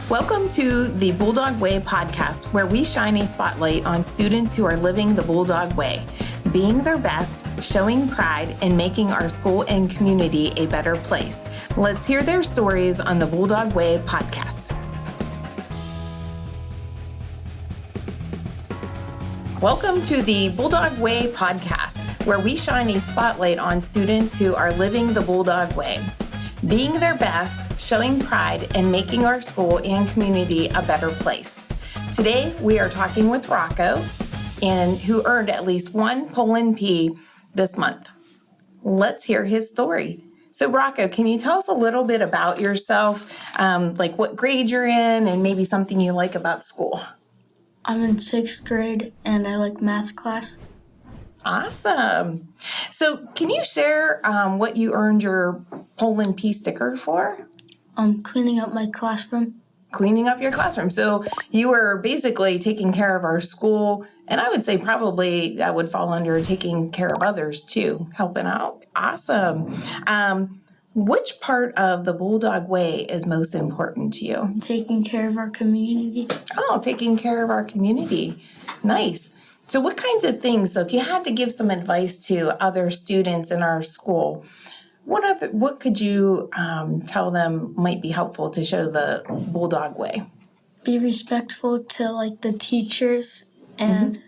Welcome to the Bulldog Way Podcast, where we shine a spotlight on students who are living the Bulldog Way, being their best, showing pride, and making our school and community a better place. Let's hear their stories on the Bulldog Way Podcast. Welcome to the Bulldog Way Podcast, where we shine a spotlight on students who are living the Bulldog Way, being their best, showing pride, and making our school and community a better place. Today, we are talking with Rocco, who earned at least one Poland P this month. Let's hear his story. So Rocco, can you tell us a little bit about yourself, like what grade you're in and maybe something you like about school? I'm in 6th grade and I like math class. Awesome. So can you share what you earned your Poland P sticker for? Cleaning up my classroom. Cleaning up your classroom. So you were basically taking care of our school, and I would say probably that would fall under taking care of others too, helping out. Awesome. Which part of the Bulldog Way is most important to you? Taking care of our community. Oh, taking care of our community. Nice. So what kinds of things, so if you had to give some advice to other students in our school, what could you tell them might be helpful to show the Bulldog Way? Be respectful to the teachers and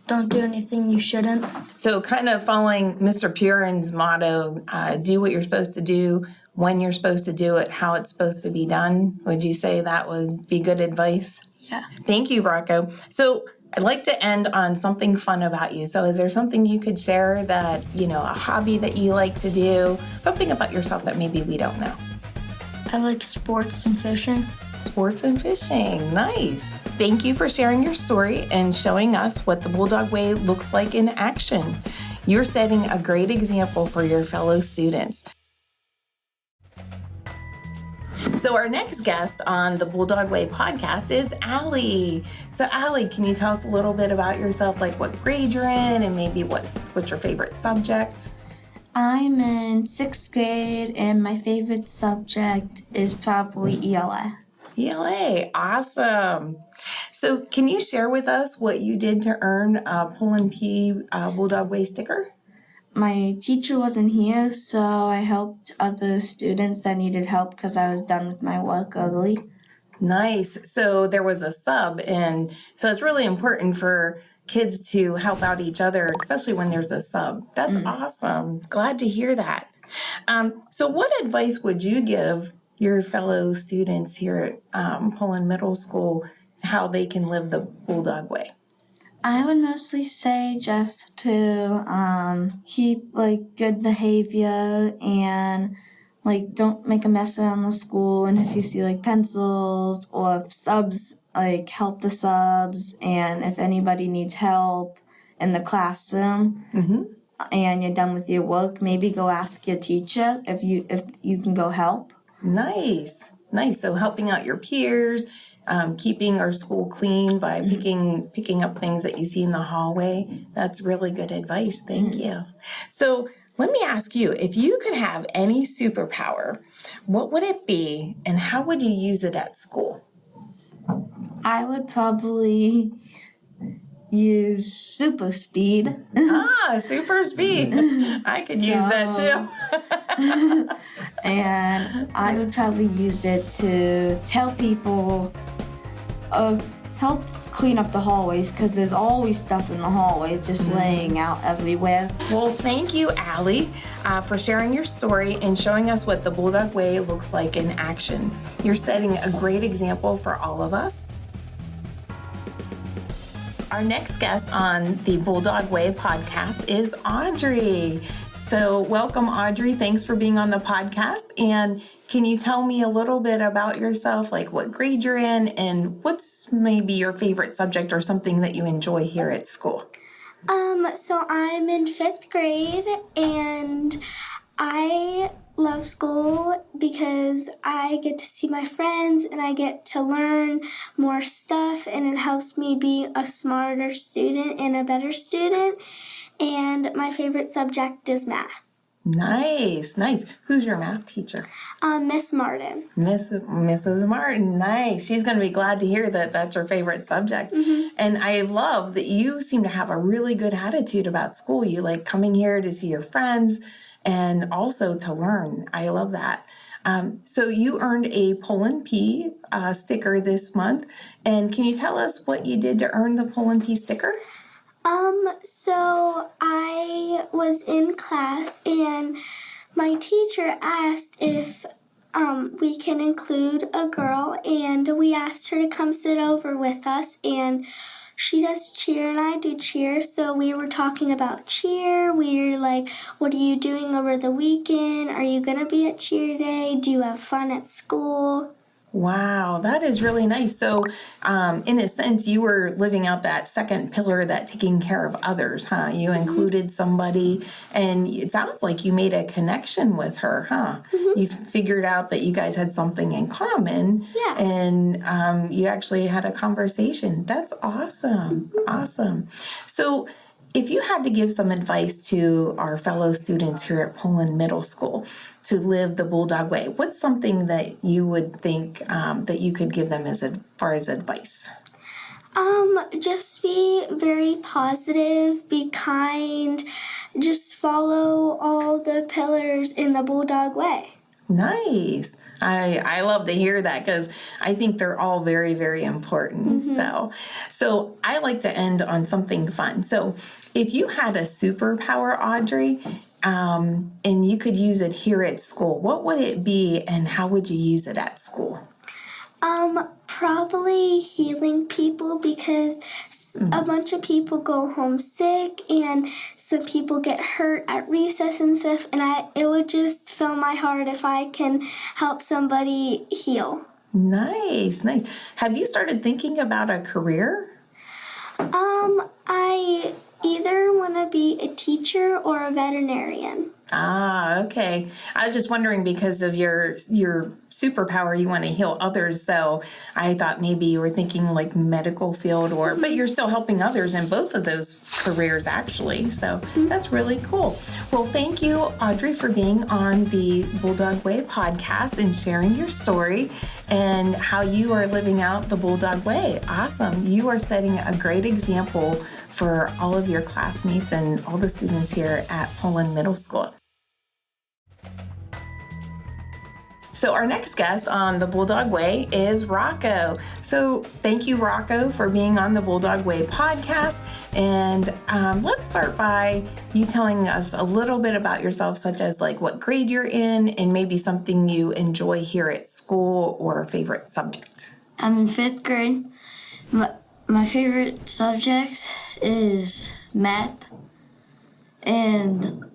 don't do anything you shouldn't. So kind of following Mr. Purin's motto, do what you're supposed to do, when you're supposed to do it, how it's supposed to be done. Would you say that would be good advice? Yeah. Thank you, Rocco. So I'd like to end on something fun about you. So is there something you could share that, a hobby that you like to do, something about yourself that maybe we don't know? I like sports and fishing. Sports and fishing. Nice. Thank you for sharing your story and showing us what the Bulldog Way looks like in action. You're setting a great example for your fellow students. So our next guest on the Bulldog Way podcast is Allie. So Allie, can you tell us a little bit about yourself, like what grade you're in and maybe what's your favorite subject? I'm in 6th grade and my favorite subject is probably ELA. ELA, awesome. So can you share with us what you did to earn a Poland P Bulldog Way sticker? My teacher wasn't here, so I helped other students that needed help because I was done with my work early. Nice. So there was a sub, and so it's really important for kids to help out each other, especially when there's a sub. That's awesome. Glad to hear that. So what advice would you give your fellow students here at Poland Middle School how they can live the Bulldog Way? I would mostly say just to keep good behavior and don't make a mess around the school. And if you see pencils or if subs, help the subs. And if anybody needs help in the classroom and you're done with your work, maybe go ask your teacher if you can go help. Nice. So helping out your peers. Keeping our school clean by picking up things that you see in the hallway. That's really good advice. Thank you. So let me ask you, if you could have any superpower, what would it be and how would you use it at school? I would probably use super speed. Super speed. I could use that too. And I would probably use it to tell people, help clean up the hallways because there's always stuff in the hallways just laying out everywhere. Well, thank you, Allie, for sharing your story and showing us what the Bulldog Way looks like in action. You're setting a great example for all of us. Our next guest on the Bulldog Way podcast is Audrey. So welcome, Audrey. Thanks for being on the podcast. And can you tell me a little bit about yourself, like what grade you're in and what's maybe your favorite subject or something that you enjoy here at school? So I'm in 5th grade and I love school because I get to see my friends and I get to learn more stuff and it helps me be a smarter student and a better student. And my favorite subject is math. Nice, nice. Who's your math teacher? Miss Martin. Mrs. Martin, nice. She's going to be glad to hear that that's your favorite subject. And I love that you seem to have a really good attitude about school. You like coming here to see your friends and also to learn. I love that. So you earned a Poland P sticker this month. And can you tell us what you did to earn the Poland P sticker? So I was in class and my teacher asked if we can include a girl, and we asked her to come sit over with us, and she does cheer and I do cheer. So we were talking about cheer. We were like, what are you doing over the weekend? Are you going to be at cheer day? Do you have fun at school? Wow, that is really nice. So, in a sense, you were living out that second pillar, that taking care of others, huh? You included somebody, and it sounds like you made a connection with her, huh? You figured out that you guys had something in common, and you actually had a conversation. That's awesome. Awesome. So, if you had to give some advice to our fellow students here at Poland Middle School to live the Bulldog Way, what's something that you would think that you could give them as far as advice? Just be very positive, be kind, just follow all the pillars in the Bulldog Way. Nice. I love to hear that because I think they're all very, very important. So I like to end on something fun. So if you had a superpower, Audrey, and you could use it here at school, what would it be and how would you use it at school? Probably healing people, because a bunch of people go home sick and some people get hurt at recess and stuff, and it would just fill my heart if I can help somebody heal. Nice, nice. Have you started thinking about a career? I either want to be a teacher or a veterinarian. Ah, okay. I was just wondering because of your superpower, you want to heal others. So I thought maybe you were thinking like medical field but you're still helping others in both of those careers actually. So that's really cool. Well, thank you, Audrey, for being on the Bulldog Way podcast and sharing your story and how you are living out the Bulldog Way. Awesome. You are setting a great example for all of your classmates and all the students here at Poland Middle School. So our next guest on the Bulldog Way is Rocco. So thank you, Rocco, for being on the Bulldog Way podcast. And let's start by you telling us a little bit about yourself, such as like what grade you're in and maybe something you enjoy here at school or a favorite subject. I'm in 5th grade. My favorite subject is math, and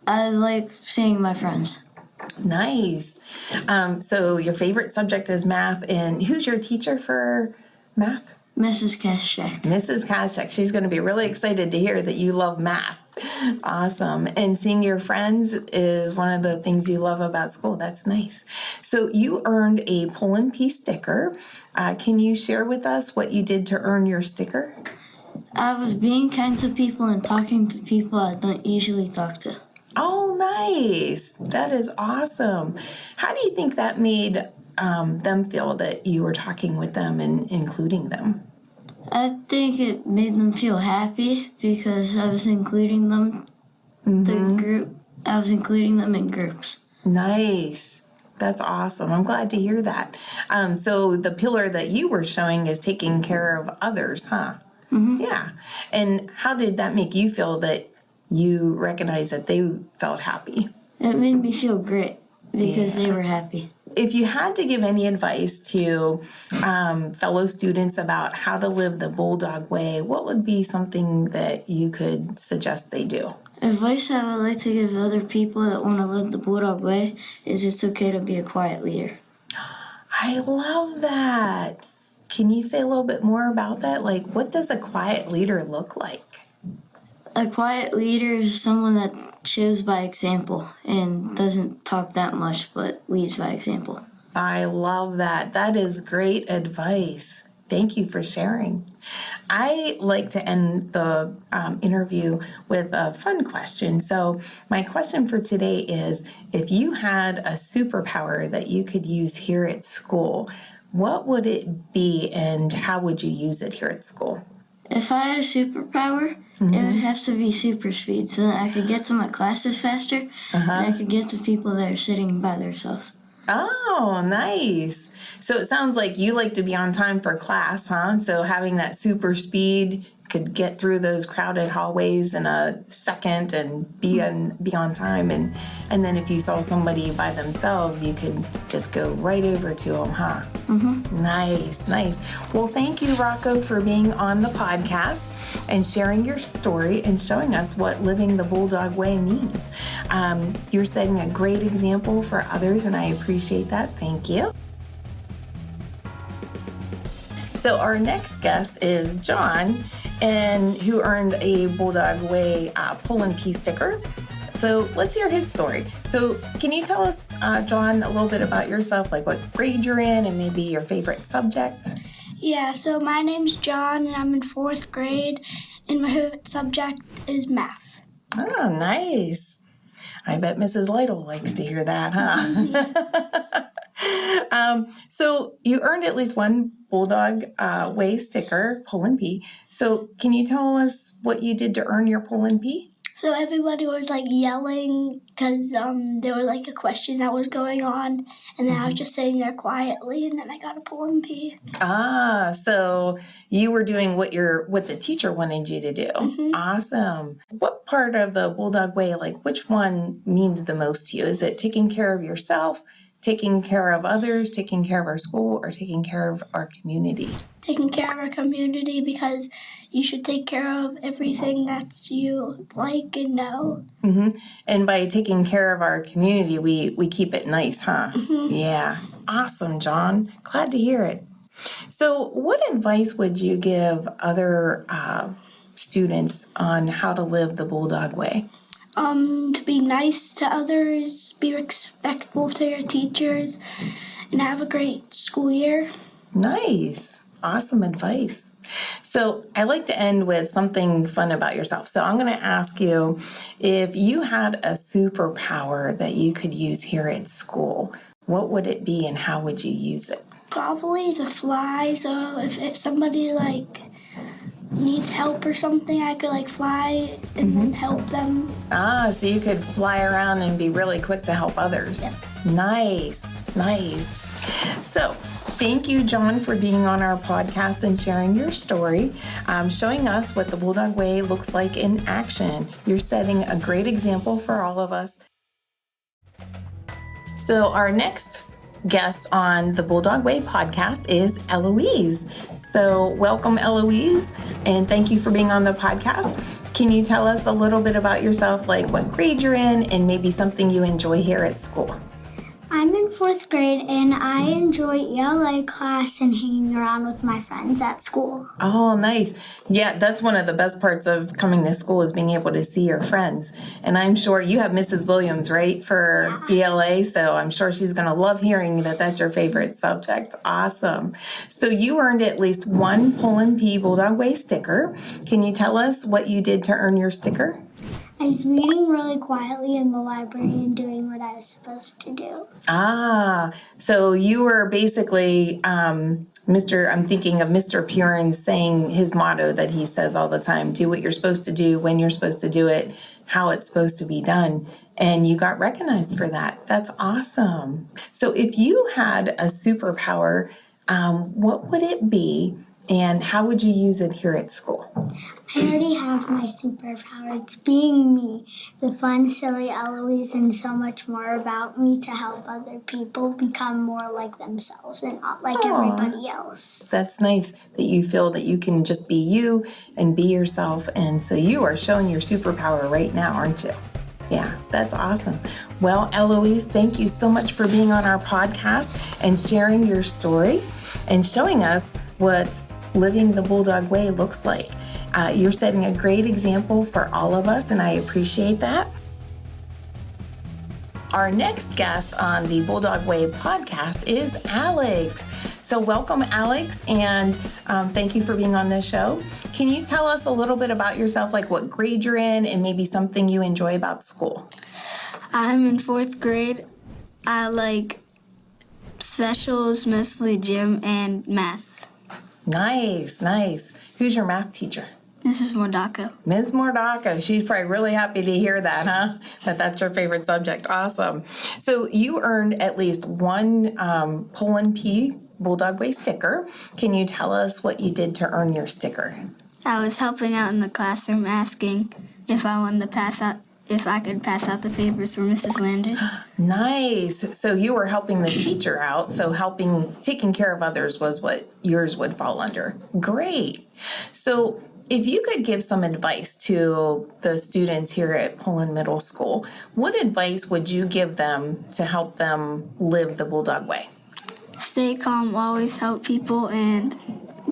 I like seeing my friends. Nice. So your favorite subject is math, and who's your teacher for math? Mrs. Kashek. Mrs. Kashek. She's going to be really excited to hear that you love math. Awesome. And seeing your friends is one of the things you love about school. That's nice. So you earned a Poland P sticker. Can you share with us what you did to earn your sticker? I was being kind to people and talking to people I don't usually talk to. Oh, nice. That is awesome. How do you think that made them feel that you were talking with them and including them? I think it made them feel happy because I was including them I was including them in groups. Nice. That's awesome. I'm glad to hear that. So the pillar that you were showing is taking care of others, huh? Yeah. And how did that make you feel that you recognized that they felt happy? It made me feel great because they were happy. If you had to give any advice to fellow students about how to live the Bulldog Way, what would be something that you could suggest they do? Advice I would like to give other people that want to live the Bulldog Way is it's okay to be a quiet leader. I love that. Can you say a little bit more about that? Like, what does a quiet leader look like? A quiet leader is someone that shows by example and doesn't talk that much but leads by example. I love that. That is great advice. Thank you for sharing. I like to end the interview with a fun question. So my question for today is, if you had a superpower that you could use here at school, what would it be and how would you use it here at school? If I had a superpower, it would have to be super speed so that I could get to my classes faster and I could get to people that are sitting by themselves. Oh, nice. So it sounds like you like to be on time for class, huh? So having that super speed could get through those crowded hallways in a second and be on time. And then if you saw somebody by themselves, you could just go right over to them, huh? Nice. Well, thank you, Rocco, for being on the podcast and sharing your story and showing us what living the Bulldog Way means. You're setting a great example for others, and I appreciate that. Thank you. So our next guest is John, and who earned a Bulldog Way Poland P sticker. So let's hear his story. So can you tell us, John, a little bit about yourself, like what grade you're in and maybe your favorite subject? Yeah, so my name's John, and I'm in 4th grade, and my favorite subject is math. Oh, nice. I bet Mrs. Lytle likes to hear that, huh? So you earned at least one Bulldog Way sticker, Poland P. So can you tell us what you did to earn your Poland P? So everybody was like yelling because there was like a question that was going on, and then I was just sitting there quietly, and then I got a Poland P. Ah, so you were doing what the teacher wanted you to do. Awesome. What part of the Bulldog Way, like which one means the most to you? Is it taking care of yourself, taking care of others, taking care of our school, or taking care of our community? Taking care of our community, because you should take care of everything that you like and know. And by taking care of our community, we keep it nice, huh? Yeah. Awesome, John. Glad to hear it. So what advice would you give other students on how to live the Bulldog Way? To be nice to others, be respectful to your teachers, and have a great school year. Nice. Awesome advice. So I like to end with something fun about yourself. So I'm going to ask you, if you had a superpower that you could use here at school, what would it be and how would you use it? Probably to fly, so if somebody like needs help or something, I could like fly and then help them. Ah, so you could fly around and be really quick to help others. Yep. Nice. So thank you, John, for being on our podcast and sharing your story, showing us what the Bulldog Way looks like in action. You're setting a great example for all of us. So our next guest on the Bulldog Way podcast is Eloise. So welcome, Eloise, and thank you for being on the podcast. Can you tell us a little bit about yourself, like what grade you're in and maybe something you enjoy here at school? I'm in 4th grade, and I enjoy ELA class and hanging around with my friends at school. Oh, nice. Yeah, that's one of the best parts of coming to school is being able to see your friends. And I'm sure you have Mrs. Williams, right, for ELA, so I'm sure she's going to love hearing that that's your favorite subject. Awesome. So you earned at least one Poland P Bulldog Way sticker. Can you tell us what you did to earn your sticker? I was reading really quietly in the library and doing what I was supposed to do. Ah, so you were basically, I'm thinking of Mr. Purin's saying his motto that he says all the time, do what you're supposed to do, when you're supposed to do it, how it's supposed to be done. And you got recognized for that. That's awesome. So if you had a superpower, what would it be? And how would you use it here at school? I already have my superpower. It's being me, the fun, silly Eloise, and so much more about me to help other people become more like themselves and not like everybody else. That's nice that you feel that you can just be you and be yourself. And so you are showing your superpower right now, aren't you? Yeah, that's awesome. Well, Eloise, thank you so much for being on our podcast and sharing your story and showing us what living the Bulldog Way looks like. You're setting a great example for all of us, and I appreciate that. Our next guest on the Bulldog Way podcast is Alex. So welcome, Alex, and thank you for being on this show. Can you tell us a little bit about yourself, like what grade you're in and maybe something you enjoy about school? I'm in 4th grade. I like specials, mostly gym and math. Nice, nice. Who's your math teacher? Mrs. Mordacco. Ms. Mordacco. She's probably really happy to hear that, huh? That's your favorite subject. Awesome. So you earned at least one Poland P Bulldog Way sticker. Can you tell us what you did to earn your sticker? I was helping out in the classroom asking if I wanted to pass out, if I could pass out the papers for Mrs. Landis. Nice. So you were helping the teacher out. So taking care of others was what yours would fall under. Great. So if you could give some advice to the students here at Poland Middle School, what advice would you give them to help them live the Bulldog Way? Stay calm, always help people, and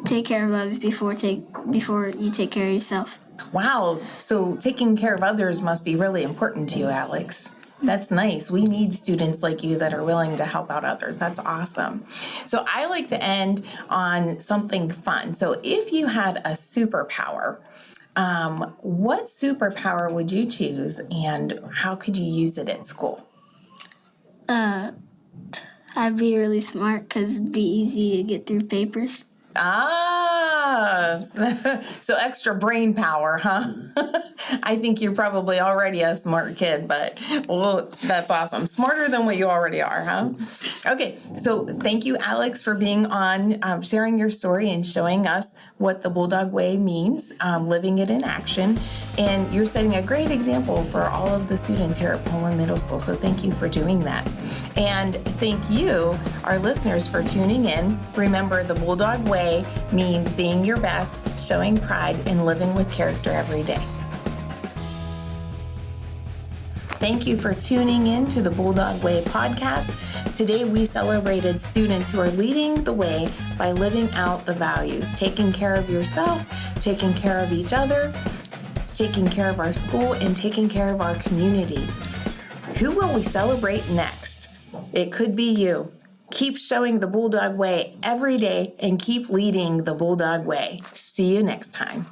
take care of others before you take care of yourself. Wow. So taking care of others must be really important to you, Alex. That's nice. We need students like you that are willing to help out others. That's awesome. So I like to end on something fun. So if you had a superpower, what superpower would you choose and how could you use it at school? I'd be really smart because it'd be easy to get through papers. So extra brain power, huh? I think you're probably already a smart kid, but that's awesome. Smarter than what you already are, huh? Okay, so thank you, Alex, for being on, sharing your story and showing us what the Bulldog Way means, living it in action. And you're setting a great example for all of the students here at Poland Middle School, so thank you for doing that. And thank you, our listeners, for tuning in. Remember, the Bulldog Way means being your best, showing pride, and living with character every day. Thank you for tuning in to the Bulldog Way Podcast. Today, we celebrated students who are leading the way by living out the values, taking care of yourself, taking care of each other, taking care of our school, and taking care of our community. Who will we celebrate next? It could be you. Keep showing the Bulldog Way every day and keep leading the Bulldog Way. See you next time.